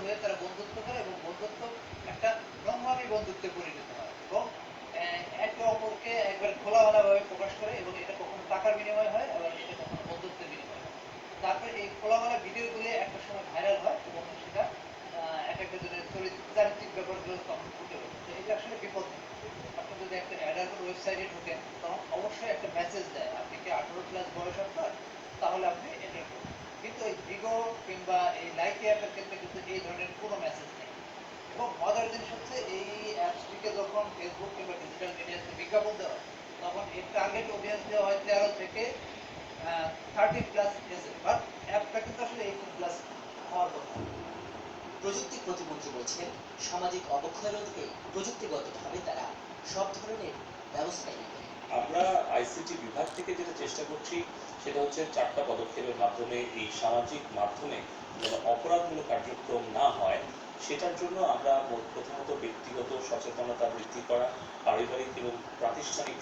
হয়ে তারা বন্ধুত্ব করে এবং বন্ধুত্ব একটা নোংরামি বন্ধুত্বে পরিণত হয় এবং একে অপরকে একবার খোলামেলাভাবে প্রকাশ করে এবং এটা কখনো টাকার বিনিময়ে হয় আবার এটা কখনো বন্ধুত্বের বিনিময়ে হয়। তারপরে এই খোলামেলা ভিডিওগুলি একটা সময় ভাইরাল হয় এবং সেটা এক একটা জনের চারিত্রিক ব্যাপারগুলো তখন ফুটে ওঠে। তো এটা আসলে বিপদ। আপনি যদি একটা অ্যাডাল্ট ওয়েবসাইটে ঢোকেন তখন অবশ্যই একটা মেসেজ দেয় আপনি কি 18+ বয়স আপনার, তাহলে আপনি এন্টার করুন। কিন্তু এই বিগো কিংবা এই লাইক অ্যাপের ক্ষেত্রে কিন্তু এই ধরনের কোনো মেসেজ নেই। এবং মজার জিনিস হচ্ছে এই অ্যাপসটিকে যখন ফেসবুক কিংবা ডিজিটাল মিডিয়াতে বিজ্ঞাপন দেওয়া হয় তখন এর টার্গেট অডিয়েন্স দেওয়া হয় 13 থেকে 30+ এজে, বাট অ্যাপটা কিন্তু আসলে 18+ হওয়ার কথা। প্রযুক্তি প্রতিমন্ত্রী বলছেন, সামাজিক অবক্ষয় রোধে প্রযুক্তিগতভাবে তারা সব ধরনের ব্যবস্থাই নেবে। আমরা আইসিটি বিভাগ থেকে যেটা চেষ্টা করছি সেটা হচ্ছে 4টা পদক্ষেপের মাধ্যমে এই সামাজিক মাধ্যমে যেন অপরাধমূলক কার্যক্রম না হয় সেটার জন্য আমরা প্রথমত ব্যক্তিগত সচেতনতা বৃদ্ধি করা, পারিবারিক এবং প্রাতিষ্ঠানিক